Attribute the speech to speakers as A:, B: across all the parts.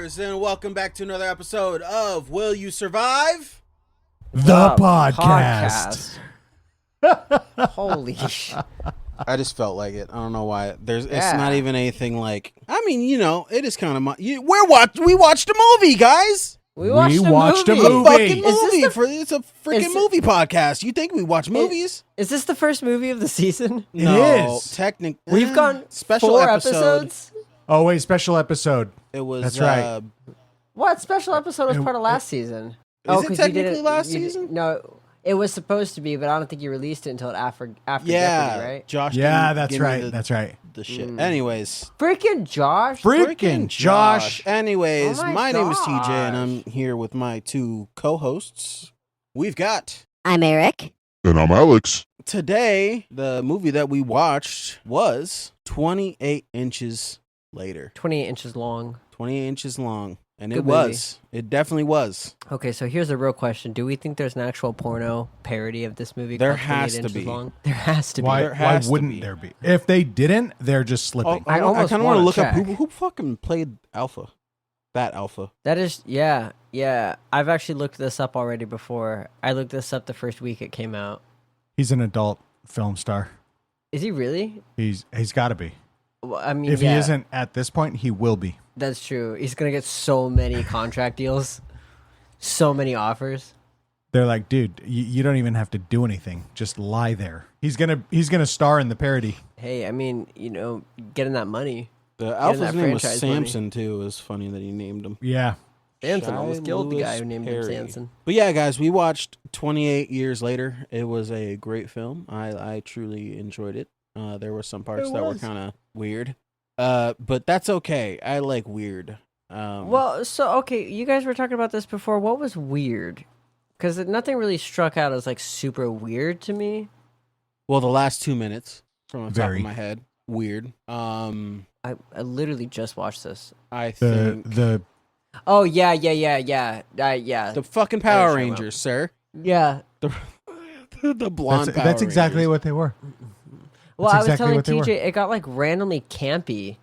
A: viewers, and welcome back to another episode of Will You Survive?
B: The podcast.
C: Holy shit.
A: I just felt like it. I don't know why. It's not even anything like. I mean, you know, it is kind of. We watched a movie, guys.
C: We watched a
A: fucking movie. It's a freaking movie podcast. You think we watch movies?
C: Is this the first movie of the season?
A: No,
B: is.
A: Technically,
C: We've gone
A: special
C: 4
A: episode.
C: episodes.
B: Oh wait, special episode.
A: It was.
B: That's right.
C: What special episode was part of last season?
A: Is it technically last season?
C: No, it was supposed to be, but I don't think you released it until after Jeopardy, right?
A: Josh.
B: Yeah, that's right. That's right.
A: The shit. Anyways.
C: Freaking Josh.
B: Freaking Josh.
A: Anyways,
C: Oh
A: my name is TJ,
C: gosh.
A: and I'm here with my 2 co-hosts. We've got...
D: I'm Eric.
E: And I'm Alex.
A: Today, the movie that we watched was 28 Inches Later.
C: 28 inches long.
A: 28 inches long. And
C: Good
A: it was. It definitely was.
C: Okay, so here's a real question. Do we think there's an actual porno parody of this movie?
A: There
C: called 28
A: has to
C: inches
A: be.
C: Long? There has to be.
B: Why wouldn't there be? If they didn't, they're just slipping.
A: I
C: almost
A: kind of want to
C: wanna
A: look up
C: check.
A: who fucking played Alpha. That Alpha.
C: That is, yeah. I've actually looked this up already before. I looked this up the first week it came out.
B: He's an adult film star.
C: Is he really?
B: He's got to be.
C: Well, I mean,
B: If he isn't at this point, he will be.
C: That's true. He's gonna get so many contract deals, so many offers.
B: They're like, dude, you don't even have to do anything. Just lie there. He's gonna star in the parody.
C: Hey, I mean, getting that money.
A: The Alpha's
C: that
A: name was
C: franchise money.
A: Samson, too. It was funny that he named him.
B: Yeah.
C: Samson
A: Shia
C: almost killed the guy
A: Lewis
C: who named
A: Perry.
C: him Samson.
A: But yeah, guys, we watched 28 Years Later. It was a great film. I truly enjoyed it. There were some parts that were kind of weird. But that's okay. I like weird.
C: Well, so okay, you guys were talking about this before. What was weird? Because nothing really struck out as like super weird to me.
A: Well, the last 2 minutes from the top
B: Very.
A: of my head, weird.
C: I literally just watched this.
A: I think
B: The
C: Oh yeah.
A: the fucking Power Rangers, sir.
C: Yeah.
A: The blonde. Power
B: that's exactly
A: Rangers.
B: what they were.
C: Well,
B: That's
C: I was
B: exactly
C: telling
B: what they were.
C: TJ, it got like randomly campy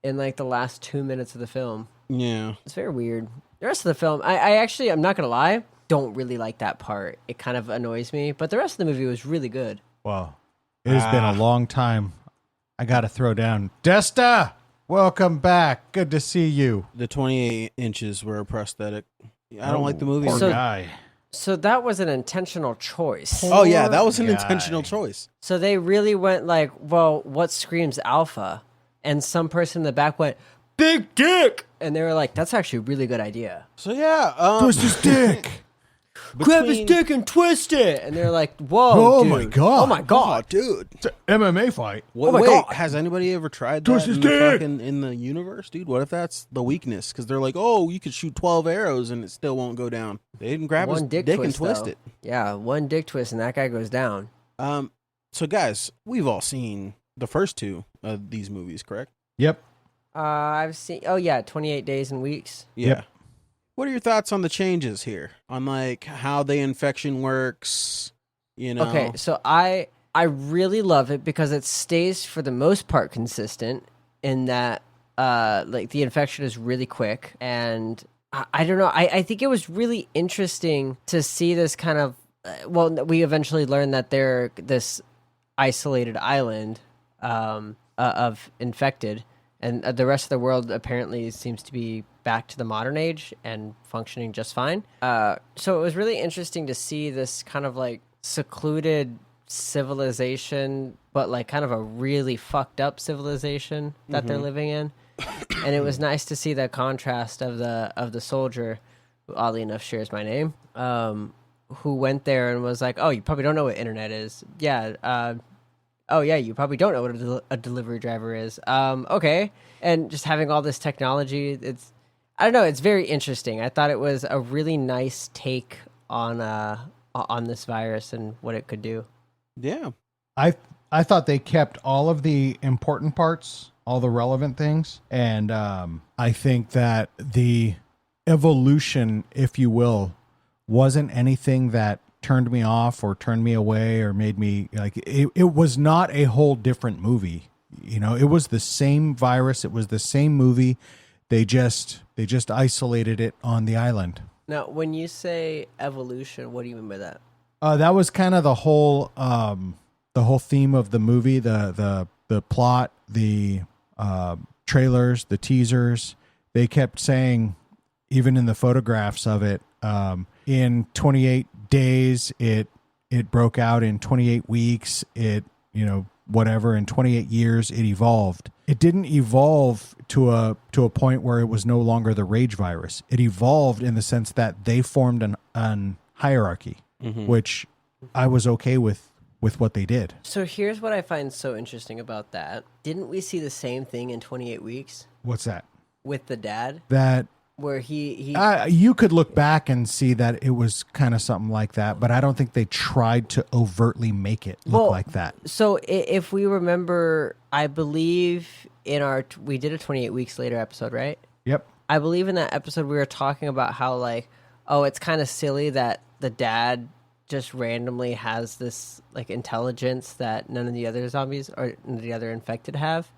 C: in like the last 2 minutes of the film.
A: Yeah.
C: It's very weird. The rest of the film, I actually, I'm not gonna lie, don't really like that part. It kind of annoys me, but the rest of the movie was really good.
B: Well, it has been a long time. I got to throw down. Desta, welcome back. Good to see you.
A: The 28 inches were a prosthetic. I don't like the movie.
B: Poor
C: So-
B: guy.
C: So that was an intentional choice.
A: Oh yeah, that was an
B: guy.
A: intentional choice.
C: So they really went like, well, what screams alpha? And some person in the back went, big dick! And they were like, that's actually a really good idea.
A: So yeah,
B: Twist his dick.
C: Grab his dick and twist it! And they're like, whoa,
B: Oh,
C: dude.
B: my God.
C: Oh my God.
A: Oh, dude.
B: It's an MMA fight.
A: What,
C: my
A: wait,
C: God.
A: has anybody ever tried
B: Twist
A: that
B: his
A: in the,
B: dick.
A: fucking, in the universe, dude? What if that's the weakness? Because they're like, oh, you could shoot 12 arrows and it still won't go down. They didn't grab his
C: One
A: dick
C: dick
A: and
C: twist,
A: twist
C: though.
A: it.
C: Yeah, one dick twist and that guy goes down.
A: So guys, we've all seen the first 2 of these movies, correct?
B: Yep.
C: I've seen, 28 days and weeks.
A: Yeah.
B: Yep.
A: What are your thoughts on the changes here? On like how the infection works, you know?
C: Okay, so I really love it because it stays for the most part consistent in that like the infection is really quick, and I don't know. I think it was really interesting to see this kind of well, we eventually learned that they're this isolated island of infected, and the rest of the world apparently seems to be back to the modern age and functioning just fine. So it was really interesting to see this kind of like secluded civilization, but like kind of a really fucked up civilization that they're living in. And it was nice to see that contrast of the soldier, who oddly enough shares my name, who went there and was like, "Oh, you probably don't know what internet is." Yeah. Oh yeah, you probably don't know what a delivery driver is. Okay. And just having all this technology, I don't know, it's very interesting. I thought it was a really nice take on this virus and what it could do.
A: Yeah.
B: I thought they kept all of the important parts, all the relevant things, and I think that the evolution, if you will, wasn't anything that turned me off or turned me away or made me like it was not a whole different movie. You know, it was the same virus, it was the same movie. They just They just isolated it on the island.
C: Now, when you say evolution, what do you mean by that?
B: That was kind of the whole theme of the movie, the plot, the trailers, the teasers. They kept saying, even in the photographs of it, in 28 days, it broke out. In 28 weeks, whatever. In 28 years, it evolved. It didn't evolve to a point where it was no longer the rage virus. It evolved in the sense that they formed an hierarchy, which I was okay with what they did.
C: So here's what I find so interesting about that. Didn't we see the same thing in 28 weeks
B: What's that?
C: with the dad?
B: That
C: Where he
B: you could look back and see that it was kind of something like that, but I don't think they tried to overtly make it look like that.
C: So if we remember, I believe we did a 28 weeks later episode, right?
B: Yep.
C: I believe in that episode we were talking about how like, oh, it's kind of silly that the dad just randomly has this like intelligence that none of the other zombies or none of the other infected have.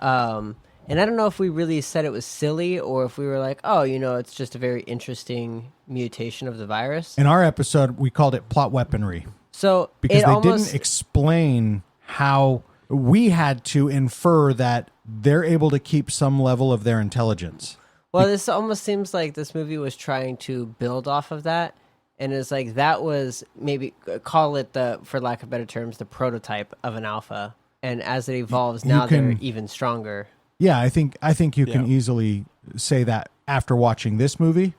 C: And I don't know if we really said it was silly or if we were like, oh, it's just a very interesting mutation of the virus.
B: In our episode, we called it plot weaponry.
C: So
B: because they didn't explain how we had to infer that they're able to keep some level of their intelligence.
C: Well, this almost seems like this movie was trying to build off of that. And it's like that was maybe call it for lack of better terms, the prototype of an alpha. And as it evolves, now they're even stronger.
B: Yeah, I think you can easily say that after watching this movie,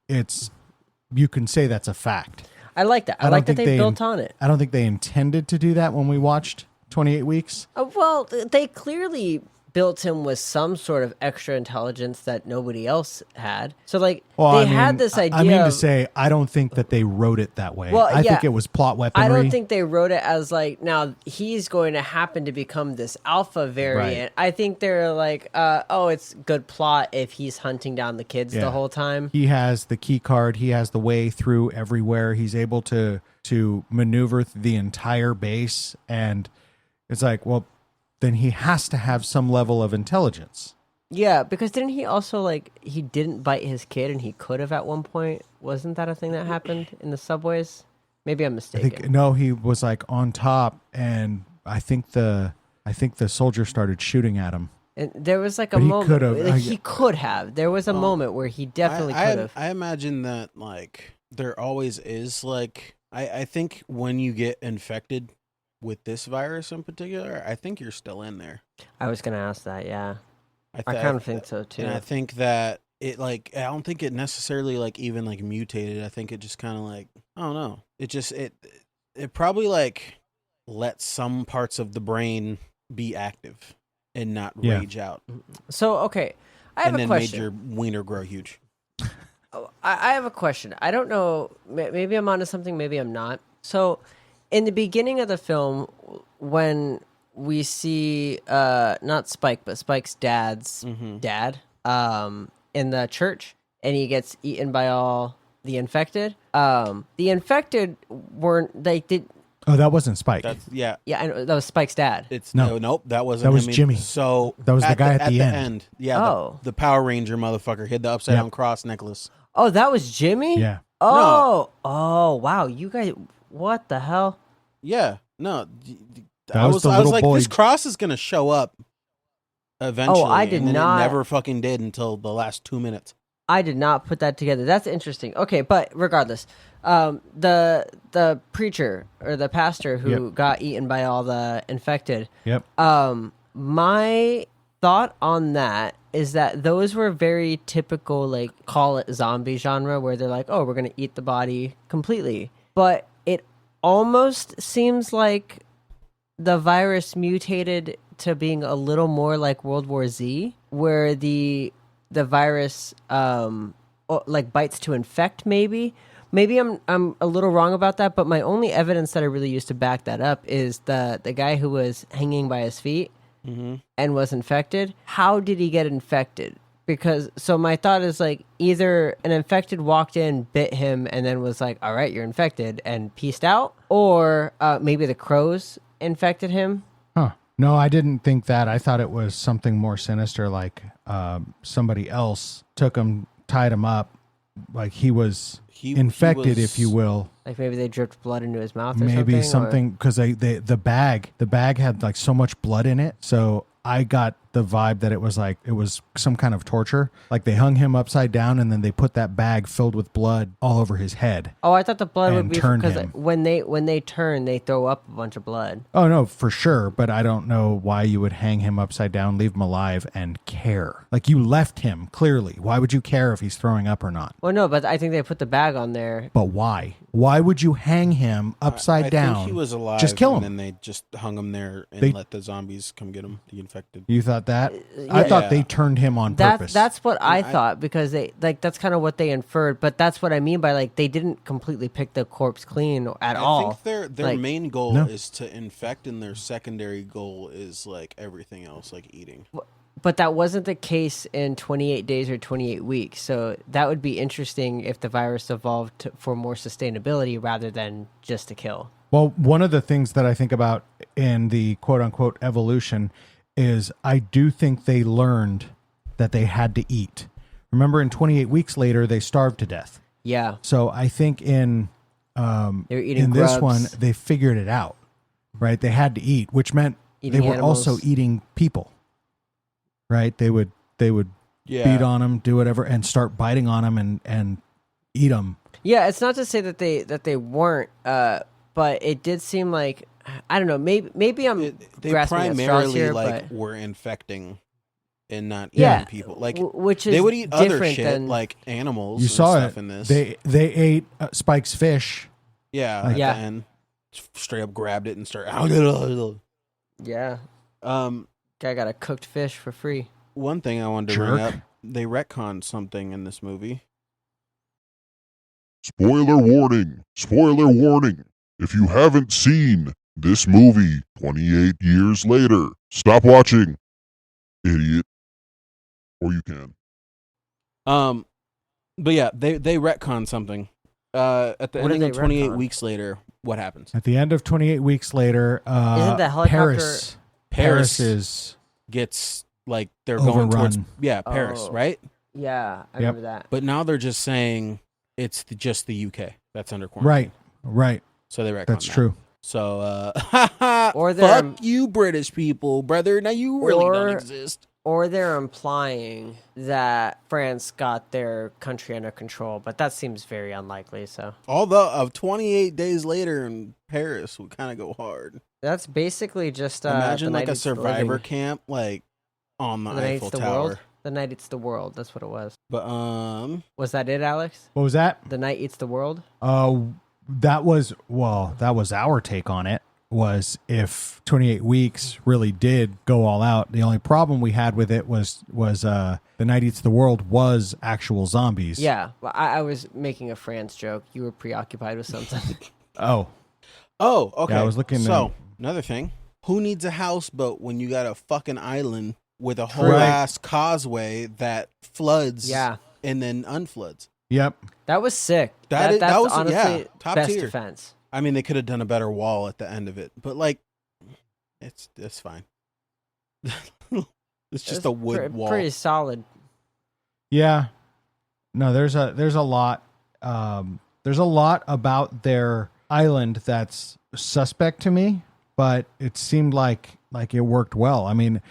B: you can say that's a fact.
C: I like that. I like that they built on it.
B: I don't think they intended to do that when we watched 28 Weeks.
C: Well, they clearly built him with some sort of extra intelligence that nobody else had. So, like, had this idea.
B: I mean to say, I don't think that they wrote it that way.
C: Well,
B: I think it was plot weaponry.
C: I don't think they wrote it as, like, now he's going to happen to become this alpha variant. Right. I think they're like, it's good plot if he's hunting down the kids the whole time.
B: He has the key card. He has the way through everywhere. He's able to maneuver the entire base. And it's like, well, then he has to have some level of intelligence.
C: Yeah, because didn't he also, like, he didn't bite his kid and he could have at one point? Wasn't that a thing that happened in the subways? Maybe I'm mistaken.
B: No, he was like on top, and I think the soldier started shooting at him.
C: And there was like a moment. He could have. There was a moment where he definitely could have.
A: I imagine that, like, there always is, like, I think when you get infected with this virus in particular, I think you're still in there.
C: I was going to ask that, yeah. I kind of think so, too.
A: And I think that it, like, I don't think it necessarily, like, even, like, mutated. I think it just kind of, like, I don't know. It just, it probably, like, let some parts of the brain be active and not rage out.
C: So, okay, I have a question.
A: And then made your wiener grow huge.
C: I have a question. I don't know. Maybe I'm onto something. Maybe I'm not. So, in the beginning of the film, when we see not Spike, but Spike's dad's dad in the church, and he gets eaten by all the infected. The infected weren't did.
B: Oh, that wasn't Spike.
C: Yeah, I know, that was Spike's dad.
A: Nope, that wasn't.
B: That was
A: him.
B: Jimmy.
A: So
B: that was the guy at the end.
A: Yeah, the Power Ranger motherfucker hid the upside down cross necklace.
C: Oh, that was Jimmy.
B: Yeah.
C: Oh, wow, you guys, what the hell?
A: Yeah, no.
B: I was like,
A: this cross is gonna show up eventually.
C: Oh, I did not.
A: It never fucking did until the last 2 minutes.
C: I did not put that together. That's interesting. Okay, but regardless, the preacher or the pastor who got eaten by all the infected.
B: Yep.
C: My thought on that is that those were very typical, like, call it zombie genre, where they're like, oh, we're gonna eat the body completely, but it almost seems like the virus mutated to being a little more like World War Z, where the virus like bites to infect. Maybe I'm a little wrong about that, but my only evidence that I really used to back that up is the guy who was hanging by his feet and was infected. How did he get infected? Because so my thought is, like, either an infected walked in, bit him, and then was like, all right, you're infected, and peaced out, or maybe the crows infected him.
B: Huh. No, I didn't think that. I thought it was something more sinister, like somebody else took him tied him up. Like he was infected, if you will.
C: Like maybe they dripped blood into his mouth or
B: maybe
C: something.
B: Because the bag had like so much blood in it. So I got the vibe that it was some kind of torture. Like they hung him upside down and then they put that bag filled with blood all over his head.
C: Oh, I thought the blood would be because
B: him.
C: when they turn, they throw up a bunch of blood.
B: Oh no, for sure. But I don't know why you would hang him upside down, leave him alive, and care. Like you left him clearly. Why would you care if he's throwing up or not?
C: Well, no, but I think they put the bag on there.
B: But why? Why would you hang him upside down?
A: I think he was alive.
B: Just kill him.
A: And then they just hung him there and let the zombies come get him, the infected.
B: You thought that? I thought they turned him on purpose.
C: That's what I thought, because they that's kind of what they inferred. But that's what I mean by like they didn't completely pick the corpse clean at all.
A: I think their main goal is to infect, and their secondary goal is like everything else, like eating.
C: But that wasn't the case in 28 days or 28 weeks. So that would be interesting if the virus evolved for more sustainability rather than just to kill.
B: Well, one of the things that I think about in the quote-unquote evolution is I do think they learned that they had to eat. Remember, in 28 weeks later, they starved to death.
C: Yeah.
B: So I think in this one, they figured it out, right? They had to eat, which meant they were also eating people. Right, they would beat on them, do whatever, and start biting on them and eat them.
C: Yeah, it's not to say that they weren't, but it did seem like, I don't know. Maybe I'm
A: they
C: grasping at straws here,
A: like
C: but
A: were infecting and not eating people. Like
C: which is
A: they would eat other shit
C: than,
A: like animals.
B: You saw
A: stuff
B: it
A: in this.
B: They ate Spike's fish.
A: Yeah, at the end, straight up grabbed it and started.
C: Yeah. Guy got a cooked fish for free.
A: One thing I wanted to bring up, they retconned something in this movie.
D: Spoiler warning! Spoiler warning! If you haven't seen this movie 28 years later, stop watching, idiot. Or you can.
A: But yeah, they retconned something. At the ending of 28 weeks later, what happens?
B: At the end of 28 weeks later,
C: isn't the helicopter
A: Paris gets like they're
B: overrun.
A: Going towards Paris, right?
C: Yeah, I remember that.
A: But now they're just saying it's just the UK that's under quarantine.
B: Right.
A: So they retconned
B: That's true.
A: So
C: or
A: fuck you British people, brother. Now you really don't exist.
C: Or they're implying that France got their country under control, but that seems very unlikely. So
A: although of 28 days later in Paris would kind of go hard.
C: That's basically just
A: imagine like a survivor camp, like on the Eiffel Tower.
C: The Night Eats the World. That's what it was.
A: But
C: was that it, Alex?
B: What was that?
C: The Night Eats the World.
B: That was our take on it. Was if 28 weeks really did go all out. The only problem we had with it was The Night Eats the World was actual zombies.
C: Yeah, well, I was making a France joke. You were preoccupied with something.
B: Oh,
A: okay.
B: Yeah, I was looking.
A: So another thing, who needs a houseboat when you got a fucking island with a whole ass causeway that floods?
C: Yeah.
A: And then unfloods.
B: Yep.
C: That was sick.
A: That was
C: honestly
A: top
C: best
A: tier
C: defense.
A: I mean, they could have done a better wall at the end of it, but like, it's fine. It's just a wood wall.
C: Pretty solid.
B: Yeah. No, there's a lot. There's a lot about their island that's suspect to me, but it seemed like it worked well. I mean,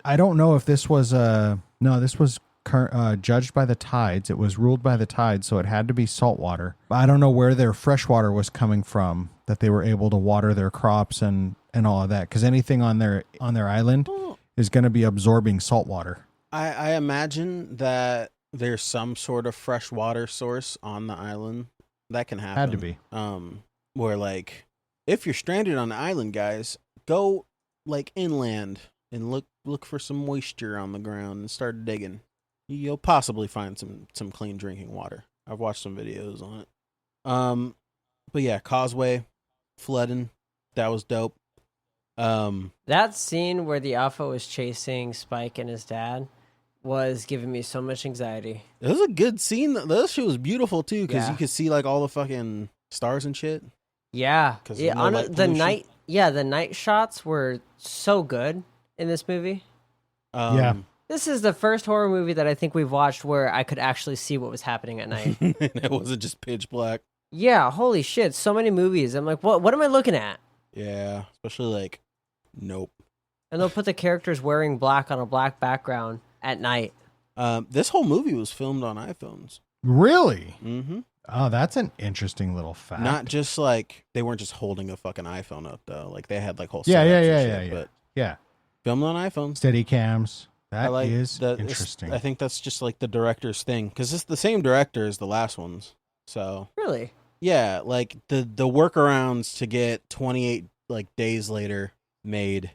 B: I don't know if this was this was judged by the tides. It was ruled by the tides, so it had to be saltwater. I don't know where their fresh water was coming from that they were able to water their crops and all of that, because anything on their island is going to be absorbing salt water.
A: I imagine that there's some sort of fresh water source on the island. That can happen.
B: Had to be.
A: Where like, if you're stranded on the island, guys, go like inland and look for some moisture on the ground and start digging. You'll possibly find some clean drinking water. I've watched some videos on it. But yeah, causeway, flooding, that was dope.
C: That scene where the alpha was chasing Spike and his dad was giving me so much anxiety.
A: It was a good scene. That shit was beautiful too, because
C: Yeah.
A: you could see like all the fucking stars and shit.
C: Yeah,
A: light
C: the
A: pollution.
C: night shots were so good in this movie.
B: Yeah.
C: This is the first horror movie that I think we've watched where I could actually see what was happening at night.
A: It wasn't just pitch black.
C: Yeah, holy shit, so many movies. I'm like, what am I looking at?
A: Yeah, especially like, nope.
C: And they'll put the characters wearing black on a black background at night.
A: This whole movie was filmed on iPhones.
B: Really?
A: Mm-hmm.
B: Oh, that's an interesting little fact.
A: Not just like, they weren't just holding a fucking iPhone up though. Like they had like whole
B: Yeah,
A: setups
B: yeah,
A: and
B: yeah,
A: shit,
B: yeah, yeah.
A: But
B: Yeah.
A: filmed on iPhones.
B: Steady cams. That
A: I
B: is
A: that
B: interesting.
A: I think that's just like the director's thing because it's the same director as the last ones. So
C: Really?
A: yeah, like the workarounds to get 28 like days later made,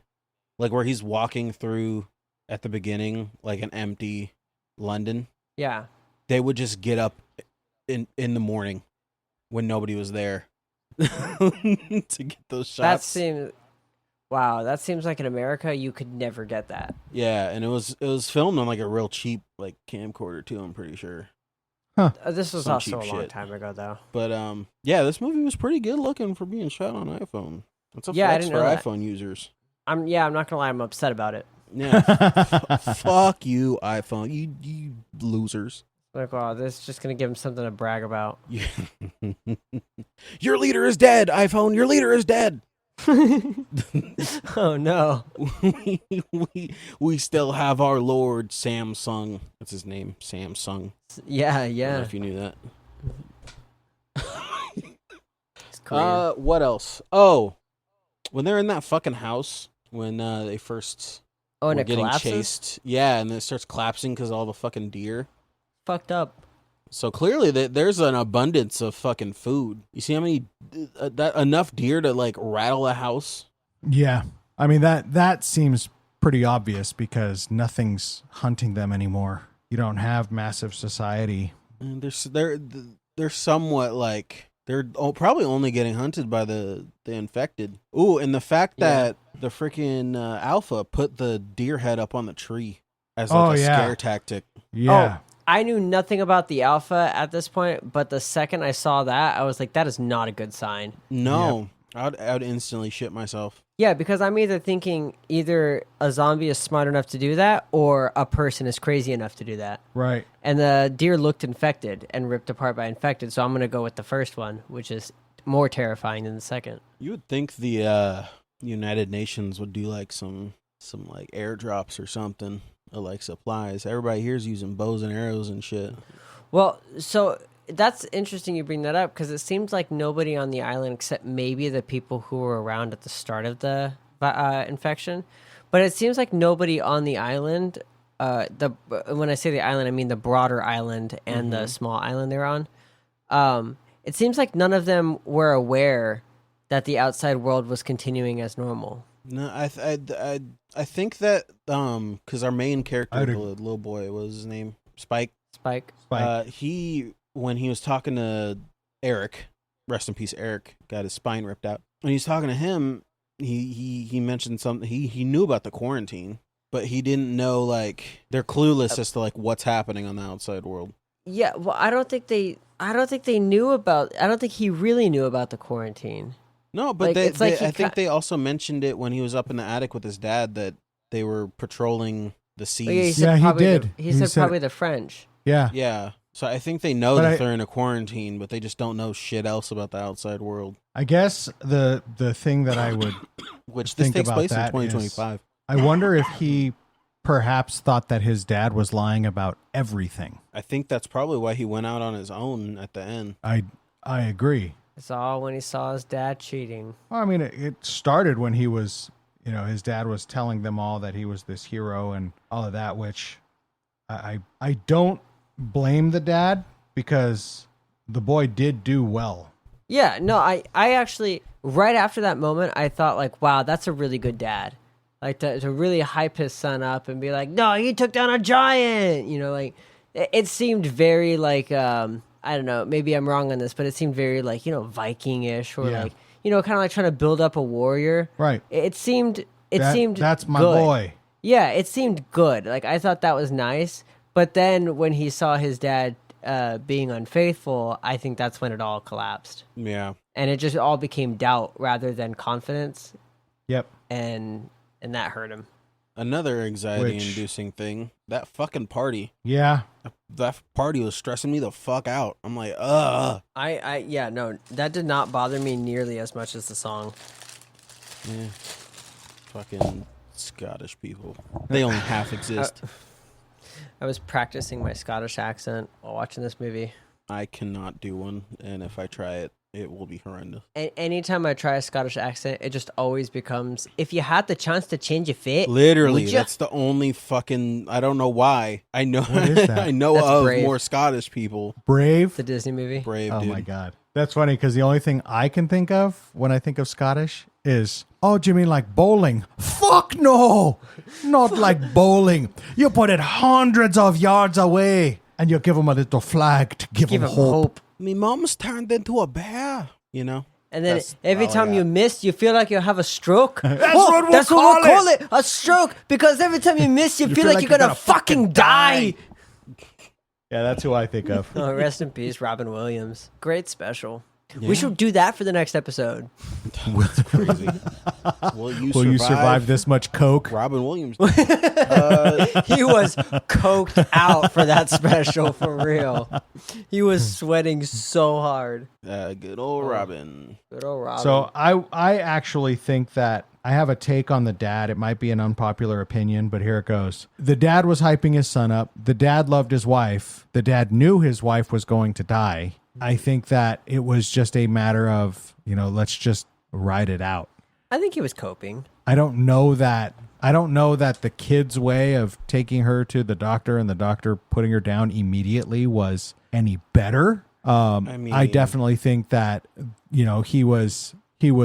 A: like where he's walking through at the beginning like an empty London.
C: Yeah.
A: They would just get up in the morning when nobody was there to get those shots.
C: That seems like in America you could never get that.
A: Yeah, and it was filmed on like a real cheap like camcorder too, I'm pretty sure.
C: This was
A: Some
C: also
A: cheap
C: a long
A: shit.
C: time ago, though.
A: But yeah, this movie was pretty good looking for being shot on iPhone. That's a
C: Yeah, I
A: flex
C: didn't
A: for
C: know that.
A: iPhone users.
C: I'm not gonna lie, I'm upset about it.
A: Yeah, fuck you, iPhone, you losers.
C: Like, wow, this is just gonna give him something to brag about.
A: Your leader is dead, iPhone. Your leader is dead.
C: Oh no.
A: we still have our Lord Samsung. That's his name, Samsung.
C: Yeah,
A: I don't know
C: yeah.
A: if you knew that.
C: It's Korean.
A: What else? Oh, when they're in that fucking house, when they first
C: Oh, and
A: were
C: it
A: getting
C: collapses?
A: chased, yeah, and then it starts collapsing because all the fucking deer.
C: Fucked up.
A: So clearly, there's an abundance of fucking food. You see how many enough deer to like rattle a house?
B: Yeah. I mean, that seems pretty obvious because nothing's hunting them anymore. You don't have massive society.
A: And they're somewhat like they're probably only getting hunted by the infected. Ooh, and the fact that the freaking alpha put the deer head up on the tree as like a scare tactic.
B: Yeah.
C: Oh, I knew nothing about the alpha at this point, but the second I saw that, I was like, that is not a good sign.
A: No, I'd instantly shit myself.
C: Yeah, because I'm either thinking either a zombie is smart enough to do that or a person is crazy enough to do that.
B: Right.
C: And the deer looked infected and ripped apart by infected, so I'm going to go with the first one, which is more terrifying than the second.
A: You would think the United Nations would do like some like airdrops or something of like supplies. Everybody here's using bows and arrows and shit.
C: Well, so that's interesting you bring that up because it seems like nobody on the island except maybe the people who were around at the start of the infection. But it seems like nobody on the island, when I say the island, I mean the broader island and the small island they're on. It seems like none of them were aware that the outside world was continuing as normal.
A: No, I think that because our main character, the little boy, what was his name? Spike. He when he was talking to Eric, rest in peace, Eric got his spine ripped out. When he was talking to him, he mentioned something. He knew about the quarantine, but he didn't know like they're clueless as to like what's happening on the outside world.
C: Yeah, well, I don't think they knew about. I don't think he really knew about the quarantine.
A: No, but
C: Like,
A: I think they also mentioned it when he was up in the attic with his dad that they were patrolling the seas.
C: Yeah,
B: he did.
C: He said probably the French.
B: Yeah.
A: Yeah. So I think they know that they're in a quarantine, but they just don't know shit else about the outside world.
B: I guess the thing that I would
A: Which this
B: think
A: takes
B: about
A: place in
B: that
A: 2025.
B: I wonder if he perhaps thought that his dad was lying about everything.
A: I think that's probably why he went out on his own at the end.
B: I agree.
C: It's all when he saw his dad cheating.
B: Well, I mean, it started when he was, his dad was telling them all that he was this hero and all of that, which I don't blame the dad because the boy did do well.
C: Yeah, no, I actually, right after that moment, I thought like, wow, that's a really good dad. Like to really hype his son up and be like, no, he took down a giant. Like it seemed very like, I don't know, maybe I'm wrong on this, but it seemed very like, Viking-ish or like, kind of like trying to build up a warrior.
B: Right.
C: It seemed
B: that's my
C: good.
B: boy.
C: Yeah, it seemed good. Like I thought that was nice. But then when he saw his dad being unfaithful, I think that's when it all collapsed.
A: Yeah.
C: And it just all became doubt rather than confidence.
B: Yep.
C: And that hurt him.
A: Another anxiety-inducing thing, that fucking party.
B: Yeah.
A: That party was stressing me the fuck out. I'm like, ugh.
C: Yeah, no, that did not bother me nearly as much as the song.
A: Yeah. Fucking Scottish people. They only half exist.
C: I was practicing my Scottish accent while watching this movie.
A: I cannot do one, and if I try it, it will be horrendous.
C: Anytime I try a Scottish accent, it just always becomes, if you had the chance to change your fate,
A: Literally, that's the only fucking. I don't know why. I know.
B: What is that?
A: I know
C: That's
A: of
C: Brave.
A: more Scottish people.
B: Brave.
C: the Disney movie.
A: Brave,
B: Oh
A: dude.
B: my God. That's funny because the only thing I can think of when I think of Scottish is, oh, do you mean like bowling? Fuck no. Not like bowling. You put it hundreds of yards away and you give them a little flag to give
C: Give
B: them
C: him
B: hope.
C: hope.
A: My mom's turned into a bear. You know.
C: And then
A: That's
C: every
A: all I
C: time
A: got.
C: you miss, you feel like you have a stroke.
B: That's what we'll
C: that's what we'll
B: call
C: call it, a stroke. Because every time you miss, you feel like you're gonna fucking die.
B: Yeah, that's who I think of.
C: Oh, rest in peace, Robin Williams. Great special.
A: Yeah.
C: We should do that for the next episode.
A: That's crazy. Will you
B: survive this much coke?
A: Robin Williams.
C: He was coked out for that special, for real. He was sweating so hard.
A: Good old Robin.
C: Good old Robin.
B: So I actually think that I have a take on the dad. It might be an unpopular opinion, but here it goes. The dad was hyping his son up. The dad loved his wife. The dad knew his wife was going to die. I think that it was just a matter of, let's just ride it out.
C: I think he was coping.
B: I don't know that the kid's way of taking her to the doctor and the doctor putting her down immediately was any better. I definitely think that, he was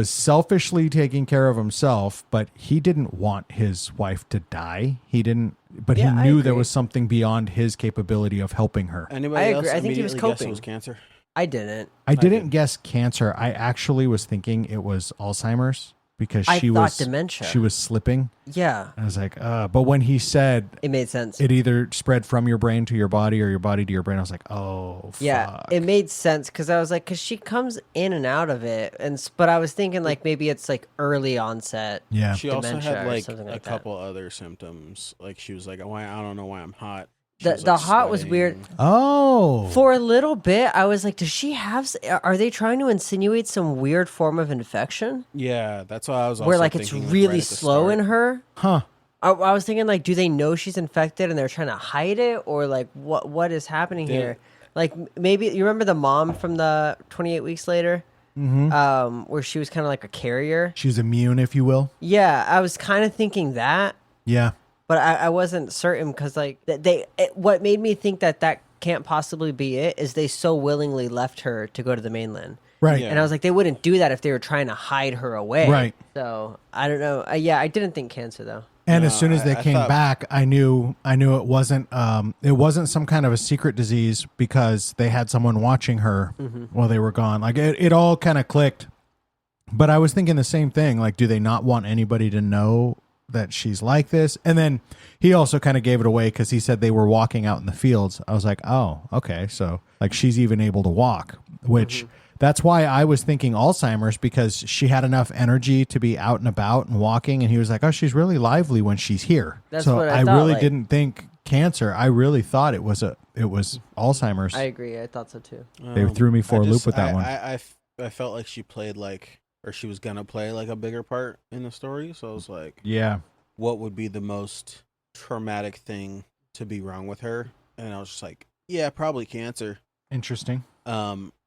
B: selfishly taking care of himself, but he didn't want his wife to die. He didn't, but
C: Yeah,
B: he
C: I
B: knew there
C: agree.
B: was something beyond his capability of helping her.
A: Anybody
C: I
A: else
C: agree. I think he was
A: immediately guess
C: coping.
A: it was cancer?
C: I didn't.
B: I didn't guess cancer. I actually was thinking it was Alzheimer's because
C: I
B: she
C: thought
B: was
C: dementia.
B: She was slipping.
C: Yeah,
B: I was like, but when he said
C: it made sense.
B: it either spread from your brain to your body or your body to your brain, I was like, oh,
C: Yeah,
B: fuck.
C: it made sense because I was like, because she comes in and out of it, but I was thinking like maybe it's like early onset.
B: Yeah.
A: She also
C: Dementia
A: had
C: or
A: like
C: something
A: a
C: like that.
A: couple other symptoms. Like she was like, "Why? I don't know why I'm hot." She
C: The
A: was, like,
C: hot was
A: sweating.
C: weird.
B: Oh.
C: For a little bit, I was like, does she have? Are they trying to insinuate some weird form of infection
A: Yeah, that's why I was. Also
C: where like it's
A: thinking,
C: really
A: right at the
C: slow
A: start.
C: in her?
B: Huh.
C: I was thinking like, do they know she's infected and they're trying to hide it, or like what is happening here? Like maybe you remember the mom from the 28 Weeks Later, where she was kind of like a carrier.
B: She's immune, if you will.
C: Yeah, I was kind of thinking that,
B: Yeah.
C: but I wasn't certain because like what made me think that can't possibly be it is they so willingly left her to go to the mainland.
B: Right.
A: Yeah.
C: And I was like, they wouldn't do that if they were trying to hide her away.
B: Right.
C: So I don't know. Yeah, I didn't think cancer though.
B: And
A: No,
B: as soon as they
A: I
B: came
A: thought-
B: back, I knew it wasn't some kind of a secret disease because they had someone watching her while they were gone. Like it all kind of clicked. But I was thinking the same thing. Like, do they not want anybody to know that she's like this? And then he also kind of gave it away because he said they were walking out in the fields. I was like, oh, okay. So like she's even able to walk, which that's why I was thinking Alzheimer's, because she had enough energy to be out and about and walking. And he was like, oh, she's really lively when she's here.
C: That's
B: so
C: what I thought,
B: really
C: like-
B: didn't think cancer. I really thought it was Alzheimer's.
C: I agree. I thought so too.
B: They threw me for
A: I
B: a loop
A: just-
B: with that one.
A: I felt like she played like, or she was gonna play like a bigger part in the story. So I was like,
B: Yeah.
A: what would be the most traumatic thing to be wrong with her? And I was just like, yeah, probably cancer.
B: Interesting.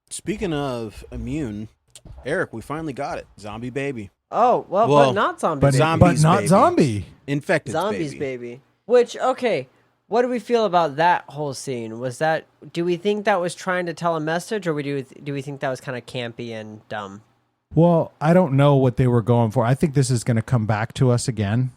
A: Speaking of immune, Eric, we finally got it. Zombie baby.
C: Oh well,
A: Well,
C: but not zombie.
B: But,
C: baby.
A: Zombies,
B: but not
A: baby.
B: zombie.
A: Infected
C: Zombies, baby. Which, okay, what do we feel about that whole scene? Do we think that was trying to tell a message, or do we think that was kind of campy and dumb?
B: Well, I don't know what they were going for. I think this is going to come back to us again.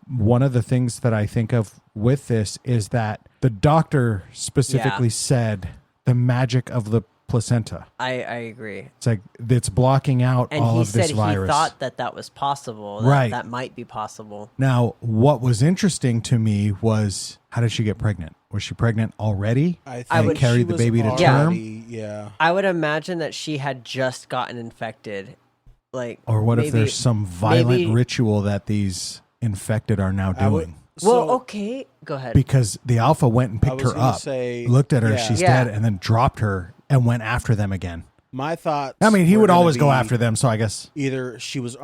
B: One of the things that I think of with this is that the doctor specifically said the magic of the placenta.
C: I agree.
B: It's like it's blocking out
C: And
B: all
C: he
B: of this
C: said
B: virus.
C: he thought that was possible.
B: Right.
C: That might be possible.
B: Now, what was interesting to me was, how did she get pregnant? Was she pregnant already?
A: I think
B: And carried
A: she
B: the
A: was
B: baby to
A: already-
B: term?
A: Yeah.
C: I would imagine that she had just gotten infected. Like,
B: Or what if
C: maybe-
B: there's some violent
C: maybe-
B: ritual that these infected are now doing.
C: Well, okay, go ahead.
B: Because the alpha went and picked her up, looked at her, she's dead, and then dropped her and went after them again.
A: My thoughts.
B: I mean, he would always go after them, so I guess
A: either she was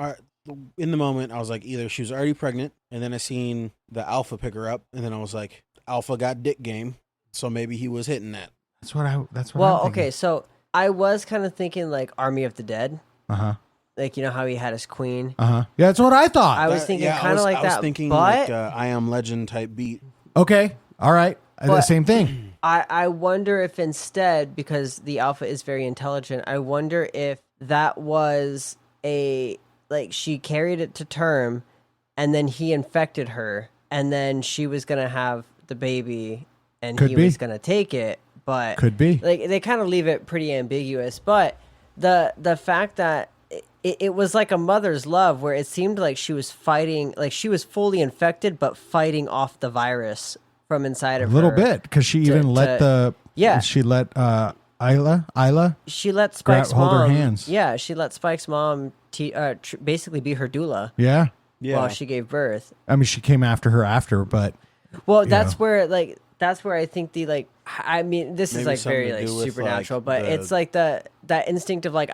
A: in the moment. I was like, either she was already pregnant, and then I seen the alpha pick her up, and then I was like, alpha got dick game, so maybe he was hitting that.
B: That's what I'm thinking.
C: Okay, so I was kind of thinking like Army of the Dead. Like, you know how he had his queen?
B: Yeah, that's what I thought.
C: I was thinking kind of like that. I was
A: thinking
C: but
A: like I Am Legend type beat.
B: Okay, all right. The same thing.
C: I wonder if instead, because the alpha is very intelligent, I wonder if that was she carried it to term, and then he infected her, and then she was going to have the baby, and he was going to take it. But
B: could be.
C: Like, they kind of leave it pretty ambiguous. But the fact that it was like a mother's love, where it seemed like she was fighting, like she was fully infected, but fighting off the virus from inside of her.
B: A little bit, because she even let she let Isla.
C: She let Spike's mom
B: hold her hands.
C: Yeah, she let Spike's mom basically be her doula.
B: Yeah.
C: While she gave birth.
B: I mean, she came after her after, but
C: that's where I think I mean, this is like very like supernatural, but it's like that instinct of like,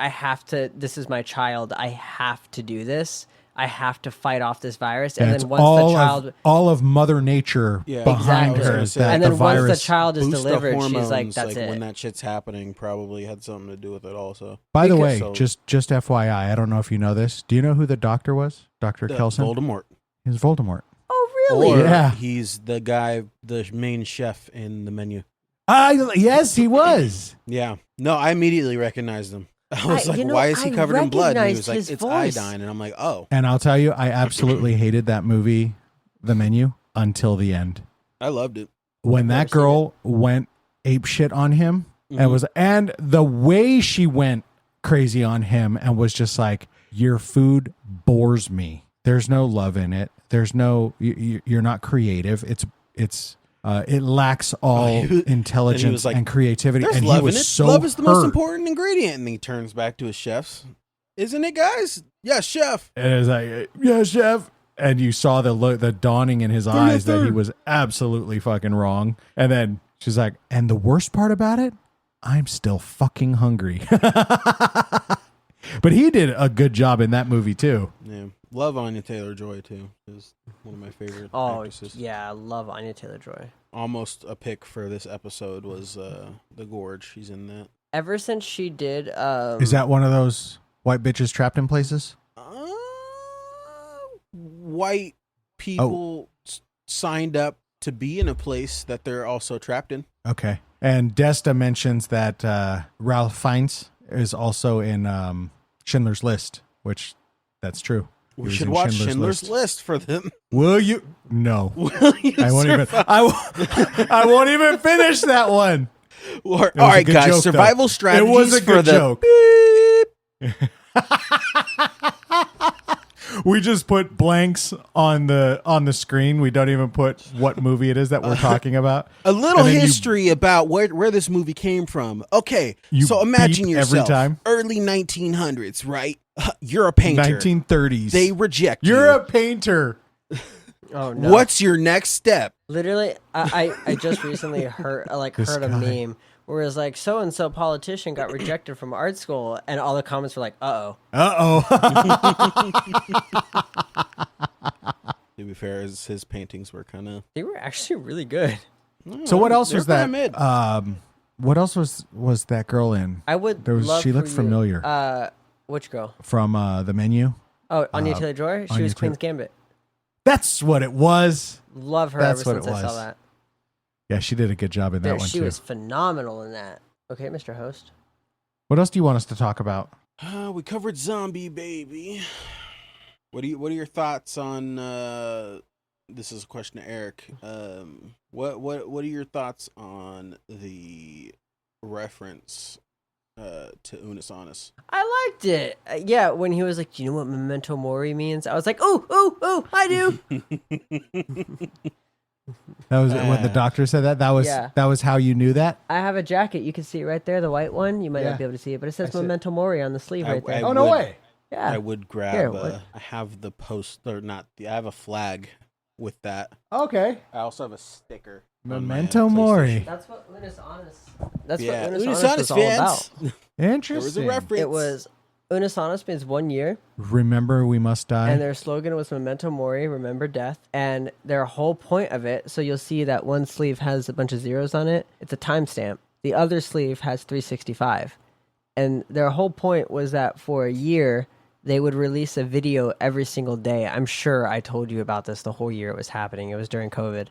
C: this is my child, I have to do this, I have to fight off this virus, and then once the child,
B: all of Mother Nature behind her is that,
C: and then
B: the virus,
C: once the child is delivered, she's like, that's it.
A: When that shit's happening, probably had something to do with it also.
B: By the way, just FYI, I don't know if you know this. Do you know who the doctor was? Dr. Kelson?
A: Voldemort.
B: He's Voldemort.
C: Oh, really?
A: Or he's the guy, the main chef in the menu.
B: Yes, he was.
A: Yeah. No, I immediately recognized him. I was like, why is he covered in blood? And he was like, it's iodine. And I'm like, oh.
B: And I'll tell you, I absolutely hated that movie, The Menu, until the end.
A: I loved it.
B: When that girl went apeshit on him, and the way she went crazy on him and was just like, your food bores me. There's no love in it. There's no, you're not creative. It lacks all intelligence and creativity.
A: There's
B: and
A: love
B: he was
A: in it.
B: so
A: love is the
B: hurt.
A: most important ingredient. And he turns back to his chefs. Isn't it, guys? Yes, chef.
B: And it's like, yeah, chef. And you saw the dawning in his eyes that he was absolutely fucking wrong. And then she's like, and the worst part about it, I'm still fucking hungry. But he did a good job in that movie too.
A: Yeah. Love Anya Taylor-Joy too. Is one of my favorite actresses.
C: Yeah, I love Anya Taylor-Joy.
A: Almost a pick for this episode was The Gorge. She's in that.
C: Ever since she did
B: Is that one of those white bitches trapped in places?
A: White people signed up to be in a place that they're also trapped in.
B: Okay. And Desta mentions that Ralph Fiennes is also in Schindler's List, which that's true.
A: We should watch Schindler's List for them.
B: Will you? No.
A: Will you
B: I won't even finish that one.
A: All right, guys.
B: Joke,
A: survival
B: though.
A: strategies
B: it was a
A: for
B: good
A: the
B: joke. We just put blanks on the screen. We don't even put what movie it is that we're talking about.
A: A little history about where this movie came from. Okay, so imagine yourself.
B: Every time.
A: Early 1900s, right? You're a painter.
B: 1930s.
A: They reject you.
B: You're a painter.
C: Oh no!
A: What's your next step?
C: Literally, I just recently heard a meme where it's like, so and so politician got rejected from art school, and all the comments were like, "Uh
B: oh."
A: To be fair, his paintings were kind of.
C: They were actually really good.
B: So what else was that? What else was that girl in? She looked familiar.
C: Which girl?
B: From The Menu.
C: Oh, Anya Taylor-Joy. She was Queen's Gambit.
B: That's what it was.
C: Love her ever since I saw that.
B: Yeah, she did a good job in that one too.
C: She was phenomenal in that. Okay, Mr. Host.
B: What else do you want us to talk about?
A: We covered Zombie Baby. What are your thoughts on? This is a question to Eric. What are your thoughts on the reference to Unus Annus?
C: I liked it. Yeah, when he was like, "Do you know what memento mori means?" I was like, "Ooh, I do."
B: That was when the doctor said that. That was how you knew that.
C: I have a jacket. You can see it right there, the white one. You might not be able to see it, but it says memento mori on the sleeve right there.
B: No way!
C: Yeah.
A: I would grab.
C: Here,
A: I have the post or not. I have a flag with that.
B: Okay.
A: I also have a sticker.
B: Memento
A: on my,
B: Mori.
C: That's what Unus Annus. That's
A: Yeah,
C: what Unus
A: Unus
C: Annus was all about.
B: Interesting.
A: There was a reference.
C: It was Unus Annus means 1 year,
B: Remember, we must die.
C: and their slogan was Memento Mori, remember death. And their whole point of it, so you'll see that one sleeve has a bunch of zeros on it. It's a timestamp. The other sleeve has 365. And their whole point was that for a year, they would release a video every single day. I'm sure I told you about this the whole year it was happening. It was during COVID.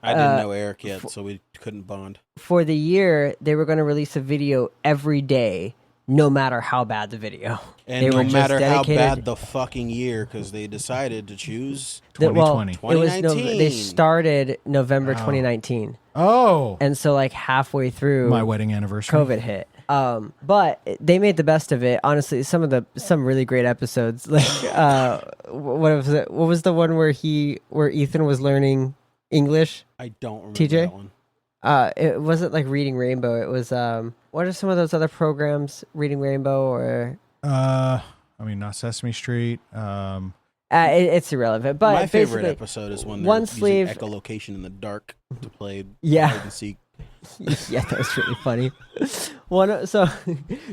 A: I didn't know Eric yet, so we couldn't bond.
C: For the year, they were going to release a video every day, no matter how bad the video.
A: And
C: they
A: no
C: were just
A: matter how
C: dedicated-
A: bad the fucking year, because they decided to choose
B: 2020.
C: It was
A: 2019.
C: they started November 2019,
B: Oh,
C: and so like halfway through,
B: my wedding anniversary.
C: COVID hit. But they made the best of it. Honestly, some really great episodes. Like, what was it? What was the one where Ethan was learning English?
A: I don't remember
C: TJ?
A: that one.
C: It wasn't like Reading Rainbow. It was what are some of those other programs? Reading Rainbow or
B: I mean, not Sesame Street.
C: it's irrelevant. But
A: My favorite
C: basically,
A: episode is when they're
C: one
A: using
C: sleeve-
A: echolocation in the dark to play
C: Yeah.
A: hide and seek.
C: Yeah, that was really funny.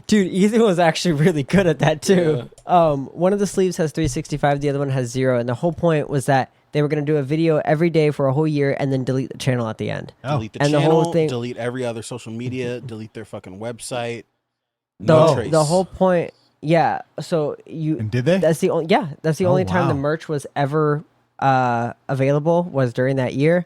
C: Dude, Ethan was actually really good at that too. One of the sleeves has 365, the other one has 0, and the whole point was that they were going to do a video every day for a whole year and then delete the channel at the end.
A: Delete the
C: And the
A: channel,
C: whole thing-
A: delete every other social media, delete their fucking website. No trace.
C: The whole point, yeah. So
B: And did they?
C: That's the only. Yeah, that's the only time the
B: wow.
C: merch was ever available was during that year.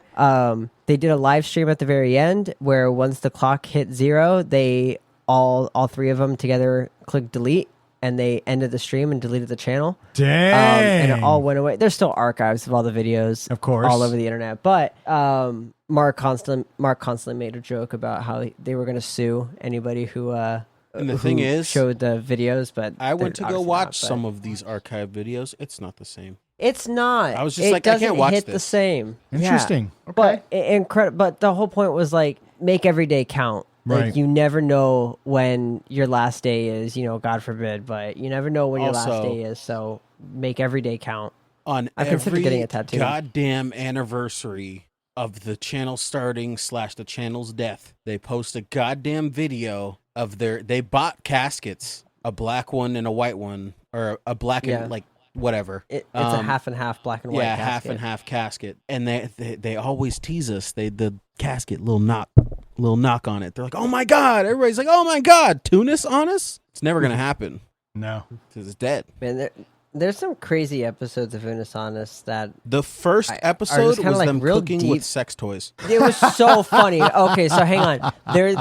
C: They did a live stream at the very end where once the clock hit 0, they all three of them together clicked delete, and they ended the stream and deleted the channel.
B: Dang.
C: And it all went away. There's still archives of all the videos,
B: Of course.
C: all over the internet. But Mark constantly made a joke about how they were going to sue anybody who.
A: And the thing is,
C: showed the videos, but
A: I went to
C: they're
A: go
C: obviously
A: watch
C: not,
A: some
C: but-
A: of these archive videos. It's not the same.
C: It's not.
A: I was just
C: it
A: like, I
C: doesn't
A: can't watch
C: hit the
A: this.
C: same.
B: Interesting.
C: Yeah.
B: Okay.
C: But incredible. But the whole point was like make every day count. Like
B: Right.
C: you never know when your last day is. You know, God forbid, but you never know when your last
A: Also-
C: day is. So make every day count.
A: On
C: I consider
A: every
C: getting a tattoo.
A: goddamn anniversary of the channel starting / the channel's death, they post a goddamn video of they bought caskets, a black one and a white one, or a black
C: Yeah.
A: and like whatever.
C: It's a half and half, black and white.
A: Yeah,
C: casket.
A: half and half casket. And they always tease us. The casket, little knock on it. They're like, oh my God. Everybody's like, oh my God, Tunis on us? It's never going to happen
B: No.
A: because it's dead.
C: Man, there's some crazy episodes of Unus Annus that
A: The first
C: are
A: episode
C: just kinda
A: was
C: like
A: them
C: real
A: cooking
C: deep.
A: with sex toys.
C: it was so funny. Okay, so hang on. There's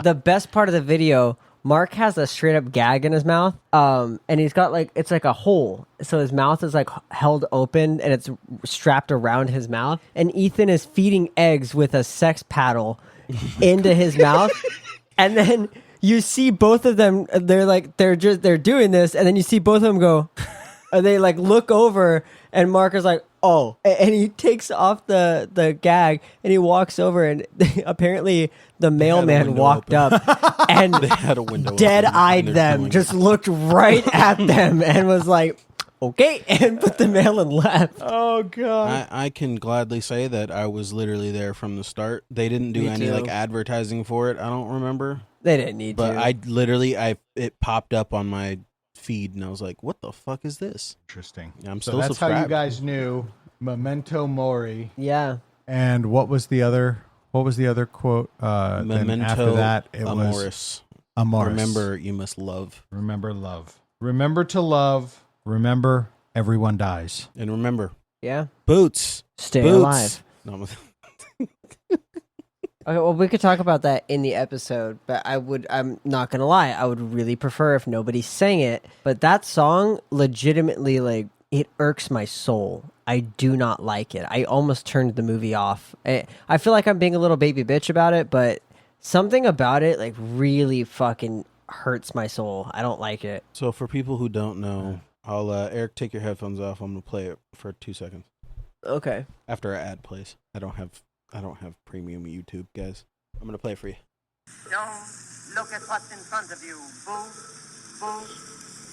C: the best part of the video. Mark has a straight up gag in his mouth, and he's got like it's like a hole, so his mouth is like held open and it's strapped around his mouth. And Ethan is feeding eggs with a sex paddle into his mouth, and then you see both of them. They're doing this, and then you see both of them go. And they like look over, and Mark is like, "Oh!" And he takes off the gag, and he walks over, and apparently the mailman
A: window
C: walked
A: open.
C: up and
A: They had a window open,
C: dead-eyed
A: and they're
C: them,
A: filming
C: just looked right at them, and was like, "Okay," and put the mail and left.
B: Oh God.
A: I can gladly say that I was literally there from the start. They didn't do
C: Me
A: any
C: too.
A: like advertising for it. I don't remember,
C: They didn't need
A: but
C: to.
A: it popped up on my feed, and I was like, "What the fuck is this?"
B: Interesting.
A: I'm
B: So
A: still
B: that's how you
A: subscribed.
B: guys knew Memento Mori.
C: Yeah.
B: And what was the other quote? Then
A: Memento
B: after that, it was
A: Amoris.
B: Amoris.
A: Remember, you must love,
B: Remember love. Remember to love. Remember everyone dies.
A: and remember,
C: Yeah.
A: boots.
C: Stay
A: Boots.
C: alive.
A: No,
C: Okay, well, we could talk about that in the episode, but I'm not going to lie, I would really prefer if nobody sang it. But that song legitimately, like, it irks my soul. I do not like it. I almost turned the movie off. I feel like I'm being a little baby bitch about it, but something about it, like, really fucking hurts my soul. I don't like it.
A: So for people who don't know, I'll Eric, take your headphones off. I'm gonna play it for 2 seconds
C: Okay.
A: after our ad plays. I don't have premium YouTube, guys. I'm gonna play it for you.
E: Don't look at what's in front of you. Boo, boo,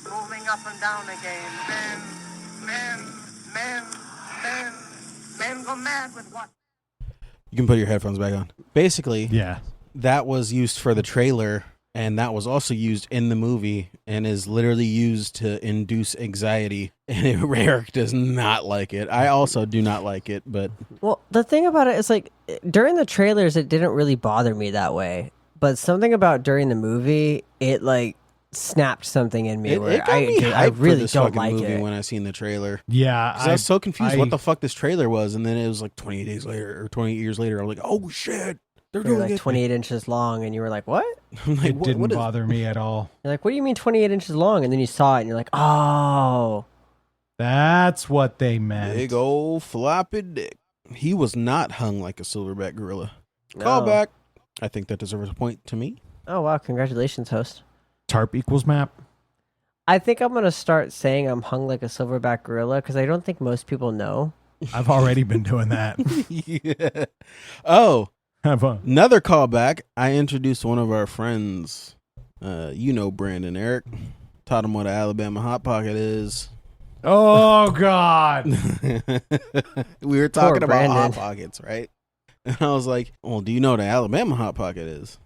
E: Moving up and down again. Men go mad with what?
A: You can put your headphones back on. Basically,
B: Yeah.
A: that was used for the trailer, and that was also used in the movie, and is literally used to induce anxiety. And Eric does not like it. I also do not like it, but
C: Well, the thing about it is, like, during the trailers, it didn't really bother me that way. But something about during the movie, it, like, snapped something in me
A: it
C: where
A: got me
C: I
A: hyped for
C: really
A: this
C: don't
A: fucking
C: like
A: movie
C: it.
A: when I seen the trailer.
B: Yeah.
A: 'Cause I was so confused what the fuck this trailer was, and then it was like 28 days later or 28 years later. I was like, "Oh shit, they're
C: They were
A: doing
C: like
A: it!"
C: 28 inches long, and you were like, "What?"
A: I'm like,
B: It didn't
A: what is-
B: bother me at all.
C: You're like, "What do you mean 28 inches long?" And then you saw it, and you're like, "Oh."
B: That's what they meant.
A: Big old floppy dick. He was not hung like a silverback gorilla.
C: No.
A: Callback. I think that deserves a point to me.
C: Oh, wow. Congratulations, host.
B: Tarp equals map.
C: I think I'm going to start saying I'm hung like a silverback gorilla because I don't think most people know.
B: I've already been doing that.
A: Yeah. Oh,
B: Have fun.
A: another callback. I introduced one of our friends. You know Brandon Eric. Taught him what an Alabama Hot Pocket is.
B: Oh, God.
A: We were talking about
C: Brandon.
A: Hot Pockets, right? And I was like, well, do you know what an Alabama Hot Pocket is?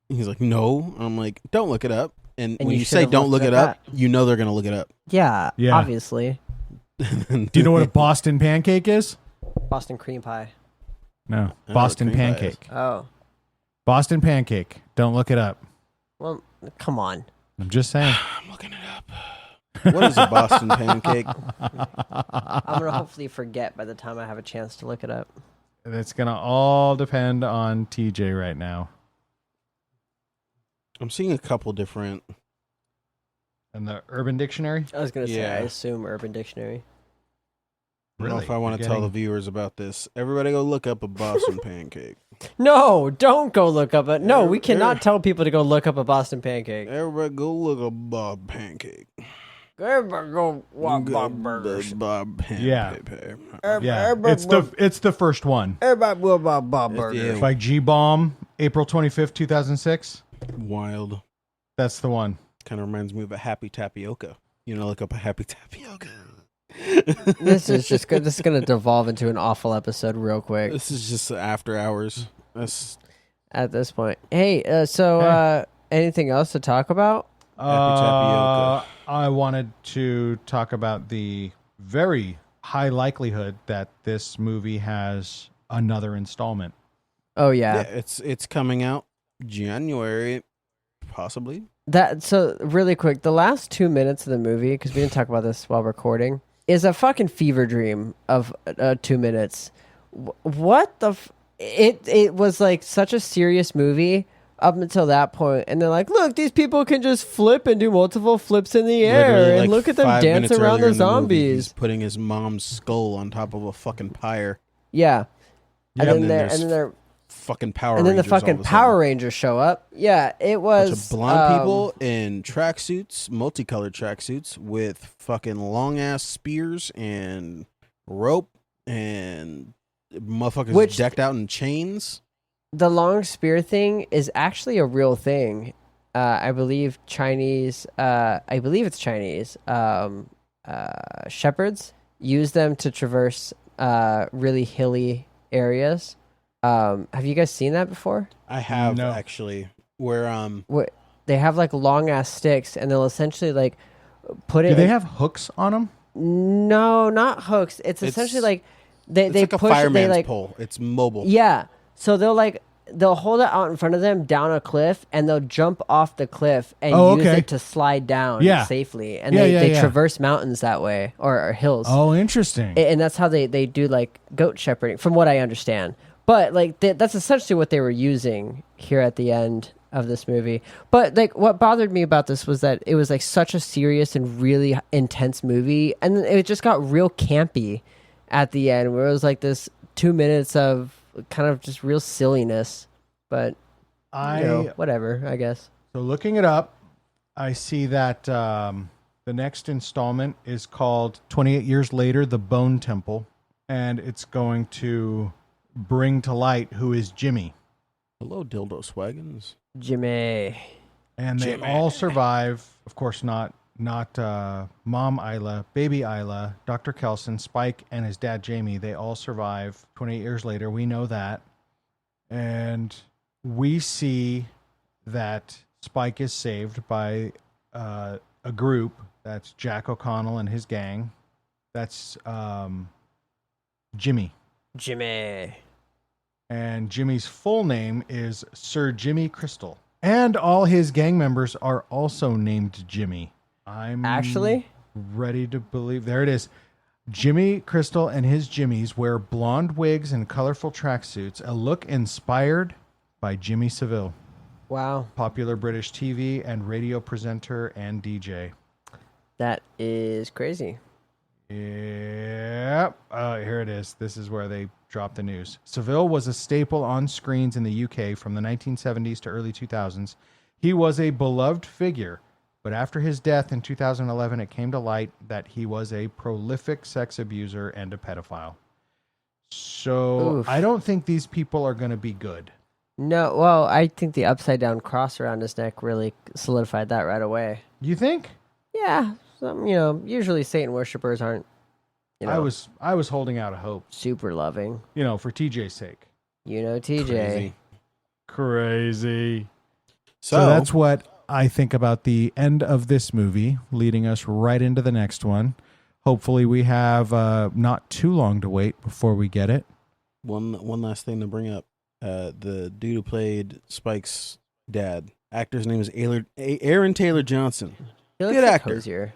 A: He's like, no. I'm like, don't look it up. And when
C: you
A: you
C: should
A: say
C: have
A: don't look
C: looked
A: it
C: it
A: up, you know they're going to look it up.
C: Yeah,
B: Yeah.
C: obviously.
B: Do you know what a Boston pancake is?
C: Boston cream pie.
B: No.
A: know
B: Boston
A: what cream pie
B: pancake.
C: Oh.
B: Boston pancake. Don't look it up.
C: Well, come on.
B: I'm just saying.
A: I'm looking it up. What is a Boston pancake?
C: I'm going to hopefully forget by the time I have a chance to look it up.
B: It's going to all depend on TJ right now.
A: I'm seeing a couple different.
B: And the Urban Dictionary?
C: I was going to say,
A: Yeah.
C: I assume Urban Dictionary.
A: I don't know
B: Really?
A: if I want to
B: You're
A: tell the
B: getting-
A: viewers about this. Everybody go look up a Boston pancake.
C: No, don't go look up it. No, we cannot tell people to go look up a Boston pancake.
A: Everybody go look up Bob pancake.
C: Everybody go walk
A: Go
C: Bob burgers.
A: Bob pancake.
B: Yeah. Yeah.
C: Everybody
B: It's the first one.
C: Everybody will Bob
A: Yeah.
C: burgers.
B: By G Bomb, April 25th, 2006.
A: Wild.
B: That's the one.
A: Kind of reminds me of a Happy Tapioca. You know, look up a Happy Tapioca.
C: This is just good. This is going to devolve into an awful episode real quick
A: This is just after hours. That's
C: at this point. Hey, anything else to talk about?
A: Tapioca.
B: I wanted to talk about the very high likelihood that this movie has another installment.
C: Oh
A: yeah.
C: yeah.
A: It's coming out January, possibly.
C: So really quick, the last 2 minutes of the movie, because we didn't talk about this while recording, is a fucking fever dream of 2 minutes. What the? It was like such a serious movie up until that point, and they're like, "Look, these people can just flip and do multiple flips in the air,
A: Literally,
C: and
A: like,
C: look at them
A: 5
C: dance
A: minutes
C: around
A: earlier
C: the
A: in movie,
C: zombies."
A: he's putting his mom's skull on top of a fucking pyre.
C: Yeah,
A: Yeah,
C: and then they're
A: fucking Power
C: and then the
A: Rangers all
C: fucking
A: of a
C: Power
A: sudden.
C: Rangers show up. Yeah, it was
A: Bunch of blonde people in tracksuits, multicolored tracksuits with fucking long ass spears and rope and motherfuckers
C: Which-
A: decked out in chains.
C: The long spear thing is actually a real thing. I believe Chinese. I believe it's Chinese. Shepherds use them to traverse really hilly areas. Have you guys seen that before?
A: I have
B: No.
A: actually. Where
C: What they have like long ass sticks, and they'll essentially like put it.
B: Do they
C: in-
B: have hooks on them?
C: No, not hooks. It's essentially like they
A: it's
C: they
A: like a
C: push.
A: fireman's
C: They like
A: pole. It's mobile.
C: yeah. So they'll hold it out in front of them down a cliff, and they'll jump off the cliff and
B: Oh,
C: use
B: okay.
C: it to slide down
B: Yeah.
C: safely. And
B: Yeah,
C: they
B: yeah.
C: traverse mountains that way or hills.
B: Oh, interesting.
C: And that's how they do like goat shepherding, from what I understand. But like that's essentially what they were using here at the end of this movie. But like what bothered me about this was that it was like such a serious and really intense movie, and then it just got real campy at the end, where it was like this 2 minutes of kind of just real silliness. But whatever, I guess.
B: So looking it up, I see that the next installment is called 28 Years Later, The Bone Temple, and it's going to bring to light who is Jimmy.
A: Hello, dildo swaggins.
C: Jimmy.
B: And they all survive. Of course, not Mom Isla, Baby Isla, Dr. Kelson, Spike, and his dad Jamie. They all survive 28 years later. We know that. And we see that Spike is saved by a group. That's Jack O'Connell and his gang. That's Jimmy.
C: Jimmy.
B: And Jimmy's full name is Sir Jimmy Crystal. And all his gang members are also named Jimmy. I'm
C: Actually
B: ready to believe. There it is. Jimmy Crystal and his Jimmies wear blonde wigs and colorful tracksuits, a look inspired by Jimmy Savile.
C: Wow.
B: Popular British TV and radio presenter and DJ.
C: That is crazy.
B: Yep. Here it is. This is where they drop the news. Savile was a staple on screens in the UK from the 1970s to early 2000s. He was a beloved figure, but after his death in 2011, it came to light that he was a prolific sex abuser and a pedophile. So
C: Oof.
B: I don't think these people are going to be good.
C: No, well, I think the upside down cross around his neck really solidified that right away.
B: You think?
C: Yeah, usually Satan worshippers aren't,
B: I was holding out a hope,
C: super loving.
B: For TJ's sake.
C: TJ.
B: Crazy. So that's what I think about the end of this movie, leading us right into the next one. Hopefully we have not too long to wait before we get it.
A: One last thing to bring up. The dude who played Spike's dad, actor's name is Aaron Taylor Johnson.
C: He looks
A: Good
C: like
A: actor.
C: Hosier.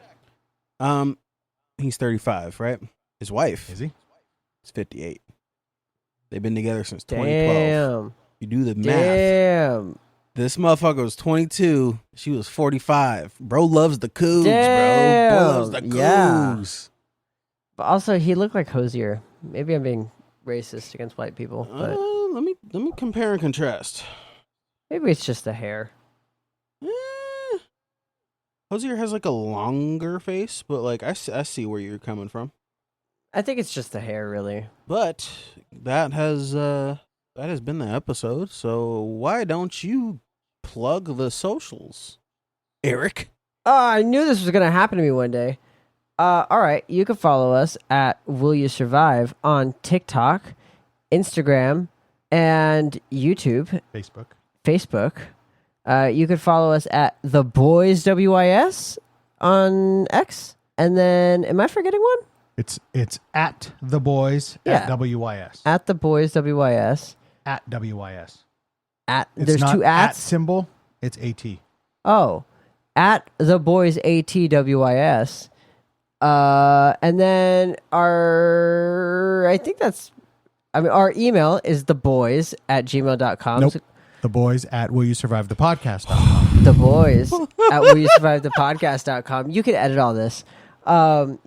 A: He's 35, right? His wife
B: Is he?
A: is 58. They've been together since 2012.
C: Damn.
A: You do the math.
C: Damn.
A: This motherfucker was 22. She was 45. Bro loves the cougs,
C: Damn.
A: bro. Boy loves the cougs.
C: But also, he looked like Hosier. Maybe I'm being racist against white people, but
A: Let me compare and contrast.
C: maybe it's just the hair.
A: Hosier has like a longer face, but like I see where you're coming from.
C: I think it's just the hair, really.
A: But that has been the episode. So why don't you plug the socials, Eric?
C: Oh, I knew this was going to happen to me one day. All right, you can follow us at Will You Survive on TikTok, Instagram, and YouTube, Facebook. You could follow us at The Boys WIS on X. And then, am I forgetting one?
B: It's at the boys at WYS.
C: At The Boys WIS.
B: At WYS.
C: There's
B: not
C: two ats.
B: at symbol. It's AT.
C: Oh, at The Boys ATWIS. And then our email is theboys@gmail.com.
B: Nope. The boys at willyousurvivethepodcast.com.
C: The boys at willyousurvivethepodcast.com. You can edit all this. Send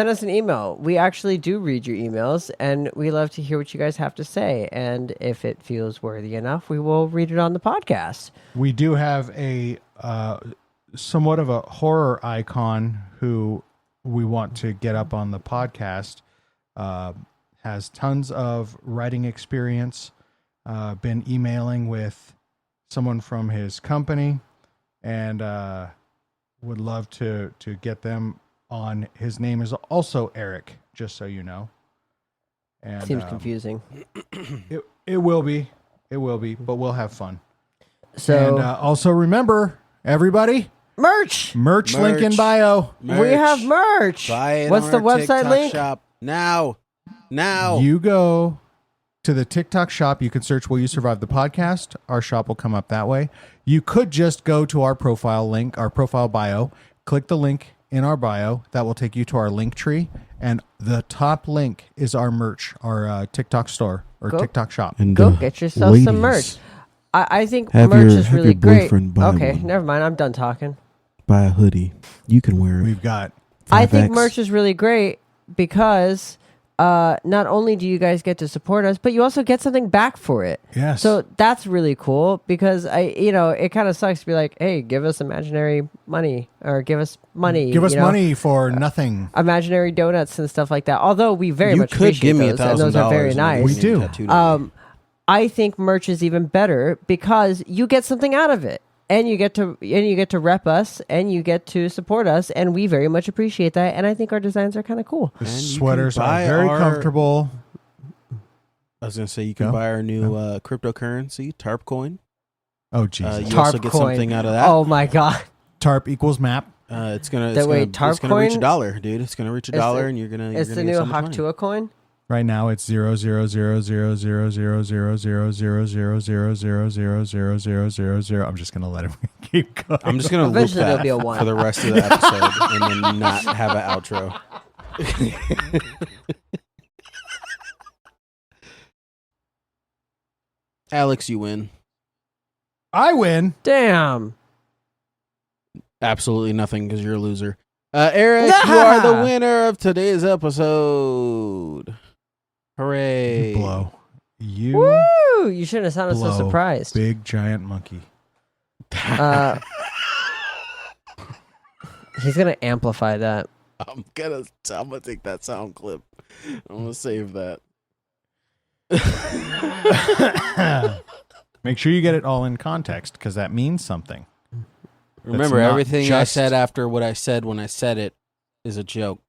C: us an email. We actually do read your emails, and we love to hear what you guys have to say. And if it feels worthy enough, we will read it on the podcast.
B: We do have a somewhat of a horror icon who we want to get up on the podcast. Has tons of writing experience. Been emailing with someone from his company, and would love to get them on. His name is also Eric, just so you know. And
C: seems confusing.
B: It will be, but we'll have fun.
C: So
B: and also remember, everybody, merch link in bio.
C: We have merch.
A: Buy it
C: What's
A: on
C: the
A: our
C: website
A: TikTok
C: link?
A: Shop now.
B: You go to the TikTok shop. You can search Will You Survive the Podcast. Our shop will come up that way. You could just go to our profile link, our profile bio, click the link in our bio. That will take you to our link tree. And the top link is our merch, our TikTok store or TikTok shop.
A: And
C: go get yourself some merch. I think
A: have
C: merch
A: your-
C: is
A: have
C: really
A: your
C: great.
A: boyfriend buy
C: Okay,
A: one.
C: never mind. I'm done talking.
A: Buy a hoodie. You can wear it.
B: We've got
C: I think
A: 5X.
C: merch is really great because not only do you guys get to support us, but you also get something back for it.
B: yes.
C: So that's really cool because it kind of sucks to be like, hey, give us imaginary money or give us money.
B: give us money for nothing.
C: Imaginary donuts and stuff like that. Although we very
A: You
C: much
A: could
C: appreciate
A: give me
C: those, and those are very
A: $1,000
C: nice.
B: We do.
C: I think merch is even better because you get something out of it. and you get to rep us, and you get to support us, and we very much appreciate that. And I think our designs are kind of cool.
B: The sweaters are very comfortable.
A: I was gonna say you can buy our new cryptocurrency, TARP coin.
B: Oh Jesus!
A: You also get something out of that.
C: Oh my god!
B: TARP equals map.
A: It's gonna
C: TARP
A: reach
C: coin?
A: $1, dude. It's gonna reach $1, and you're gonna.
C: It's the new Haktua coin.
B: Right now, it's 0.0000000000000000000. I'm just gonna let him keep going.
A: I'm just gonna loop
C: Eventually there'll
A: that
C: be a 1.
A: for the rest of the episode, and then not have an outro. Alex, you win.
B: I win.
C: Damn.
A: Absolutely nothing because you're a loser. Eric, you are the winner of today's episode. Hooray.
B: You blow.
C: Woo! You shouldn't have sounded so surprised.
B: Big giant monkey.
C: He's gonna amplify that.
A: I'm gonna take that sound clip. I'm gonna save that.
B: Make sure you get it all in context because that means something.
A: Remember, everything I said after what I said when I said it is a joke.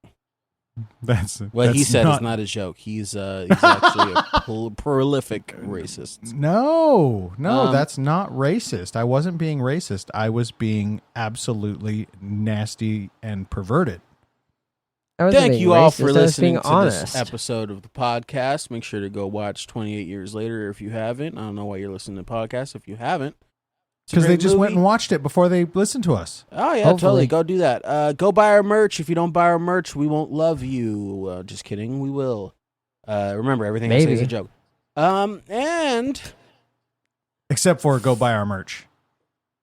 A: What he said is not a joke. He's actually a prolific racist.
B: No, that's not racist. I wasn't being racist. I was being absolutely nasty and perverted.
A: Thank you all for listening to this episode of the podcast. Make sure to go watch 28 Years Later if you haven't. I don't know why you're listening to the podcast if you haven't.
B: Because they just went and watched it before they listened to us.
A: Oh, yeah, totally. Go do that. Go buy our merch. If you don't buy our merch, we won't love you. Just kidding. We will. Remember, everything I say is a joke. And...
B: Except for go buy our merch.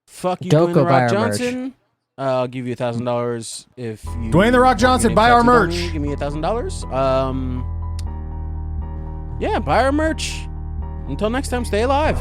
A: Fuck you, Dwayne The Rock Johnson. I'll give you $1,000 if you...
B: Dwayne The Rock Johnson, buy our merch.
A: Give me $1,000. Yeah, buy our merch. Until next time, stay alive.